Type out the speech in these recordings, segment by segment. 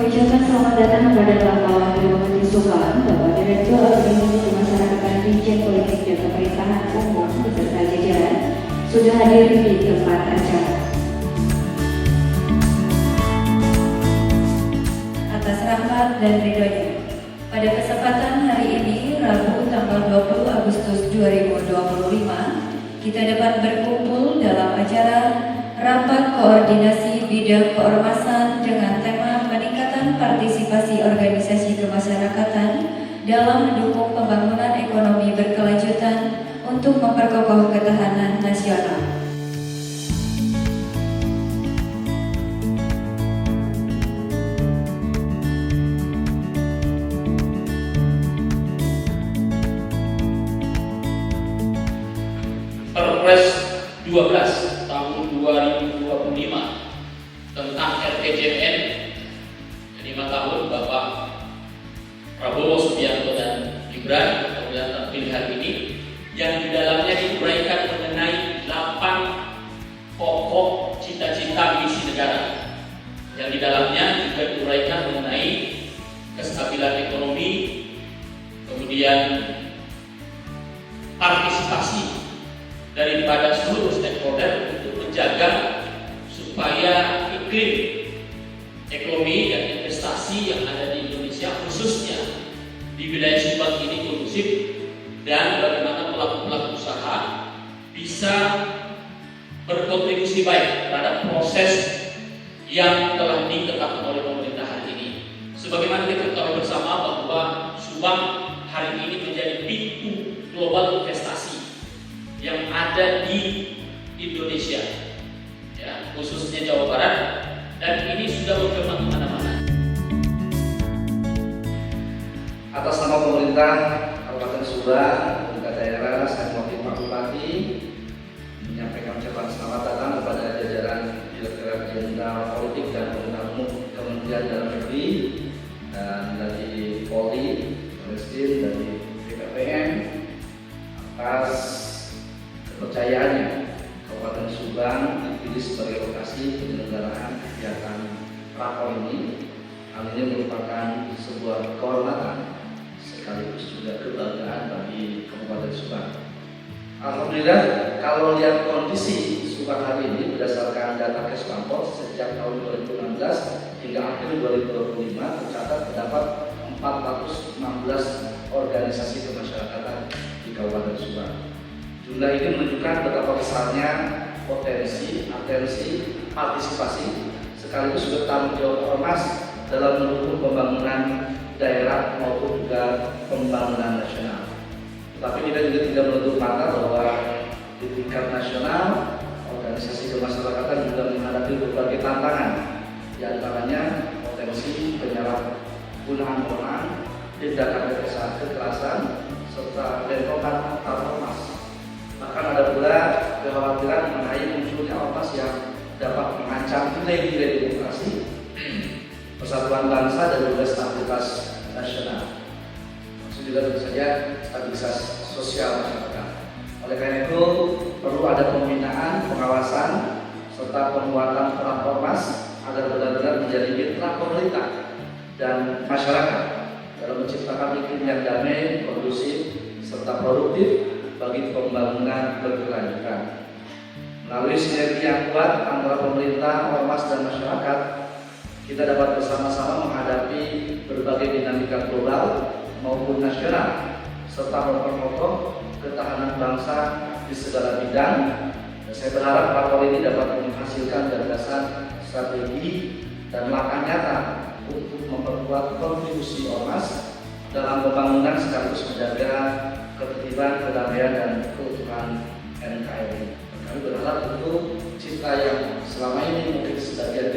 Ucapkan selamat datang kepada Bapak Wakil Bupati Subang, Bapak Direktur Organisasi Kemasyarakatan Dirjen Politik dan Pemerintahan Umum beserta jajaran sudah hadir di tempat acara. Atas rahmat dan ridhonya, pada kesempatan hari ini, Rabu tanggal 20 Agustus 2025, kita dapat berkumpul dalam acara Rapat Koordinasi Bidang Keormasan dengan tema peningkatan partisipasi organisasi kemasyarakatan dalam mendukung pembangunan ekonomi berkelanjutan untuk memperkokoh ketahanan nasional. Perpres 12 tahun 2025 tentang RPJMN 5 tahun Bapak Prabowo Subianto dan Gibran pemilihan pilihan ini, yang di dalamnya diuraikan mengenai 8 pokok cita-cita misi negara, yang di dalamnya juga diuraikan mengenai kestabilan ekonomi, kemudian partisipasi daripada seluruh stakeholder untuk menjaga supaya iklim ekonomi dan investasi yang ada di Indonesia, khususnya di wilayah Subang ini kondusif, dan bagaimana pelaku-pelaku usaha bisa berkontribusi baik terhadap proses yang telah ditetapkan oleh pemerintah hari ini. Sebagaimana kita ketahui bersama bahwa Subang hari ini menjadi pintu global investasi yang ada di Indonesia, ya, khususnya Jawa Barat, dan ini sudah berkembang kemana-mana. Atas nama pemerintah Kabupaten Subang, pemerintah daerah, saya mewakili Pak Bupati menyampaikan ucapan selamat datang kepada jajaran Direktorat Jenderal Politik dan Pemerintahan Umum Kementerian Dalam Negeri, dan dari Polri, Polreskin, dari BKPM atas kepercayaannya Kabupaten Subang dipilih sebagai lokasi penyelenggaraan kegiatan Rakor ini. Hal ini merupakan sebuah kehormatan sekaligus juga kebanggaan bagi Kabupaten Subang. Alhamdulillah, kalau lihat kondisi Subang hari ini berdasarkan data Kesbangpol sejak tahun 2016 hingga akhir 2025 tercatat terdapat 416 organisasi kemasyarakatan di Kabupaten Subang. Jumlah ini menunjukkan betapa besarnya potensi, atensi, partisipasi, sekaligus bertanggung jawab ormas dalam mendukung pembangunan daerah maupun juga pembangunan nasional. Tetapi kita juga tidak menutup mata bahwa di tingkat nasional, organisasi kemasyarakatan juga menghadapi berbagai tantangan, di antaranya potensi penyalahgunaan wewenang, tindakan kekerasan, serta bentrokan antar ormas. Bahkan ada pula kekhawatiran mengenai munculnya ormas yang dapat mengancam nilai-nilai demokrasi, persatuan bangsa, dan juga stabilitas nasional. Maksud juga tentu saja stabilitas sosial masyarakat. Oleh karena itu perlu ada pembinaan, pengawasan, serta penguatan peran ormas agar benar-benar menjadi mitra pemerintah dan masyarakat dalam menciptakan iklim yang damai, kondusif, serta produktif bagi pembangunan berkelanjutan. Melalui sinergi yang kuat antara pemerintah, ormas, dan masyarakat, kita dapat bersama-sama menghadapi berbagai dinamika global maupun nasional, serta memperkokoh ketahanan bangsa di segala bidang. Dan saya berharap rakor ini dapat menghasilkan gagasan, strategi, dan langkah nyata untuk memperkuat kontribusi ormas dalam pembangunan sekaligus menjaga ketertiban, kedamaian, dan keutuhan NKRI. Kami berharap tentu cita yang selama ini mungkin sebagian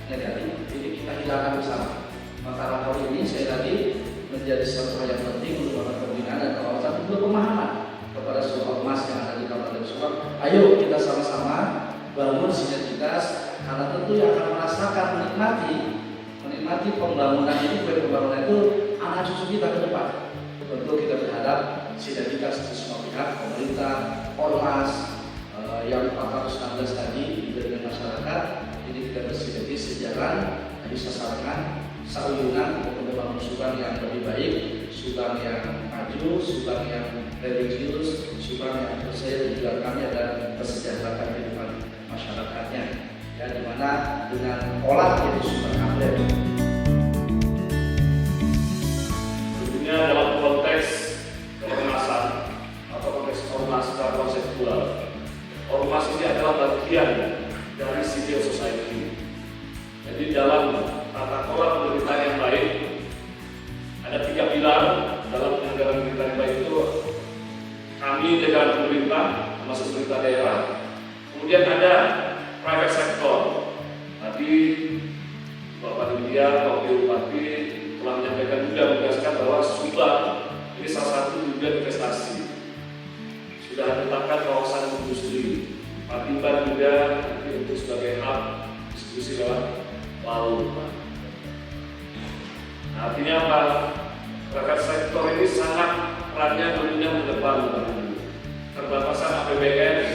negatif, ini kita hilangkan bersama. Maka rapor ini saya tadi menjadi sesuatu hal yang penting untuk melakukan pembinaan dan pengawasan untuk pemahaman kepada seluruh ormas yang ada di Kabupaten Subang. Ayo kita sama-sama bangun sinergitas, karena tentu yang akan merasakan menikmati pembangunan ini, pembangunan itu anak cucu kita ke depan. Tentu kita berharap sinergitas di semua pihak, pemerintah, ormas, yang 416 tadi dengan masyarakat ini kita bersinergi sejalan, bisa sarangan, sauyunan untuk membangun Subang yang lebih baik, Subang yang maju, Subang yang religius, Subang yang bersih tujuan kami adalah kesejahteraan kehidupan masyarakatnya, ya, dimana dengan olah itu Subang atlet. Tentunya dalam konteks keormasan atau konteks ormas secara konseptual, ormas ini adalah bagian dari civil society. Jadi dalam tata kelola pemerintahan yang baik ada 3 pilar dalam penyelenggaraan pemerintahan yang baik itu. Kami jajaran pemerintah, termasuk pemerintah daerah, kemudian ada private sector. Tadi Bapak Media, Bapak Bupati telah menyampaikan juga menegaskan bahwa Subang ini salah satu tujuan investasi. Sudah ditetapkan kawasan industri, Patimban juga untuk sebagai hub distribusi lewat laut. Nah, artinya apa? Private sektor ini sangat perannya tentunya ke depan. Keterbatasan APBN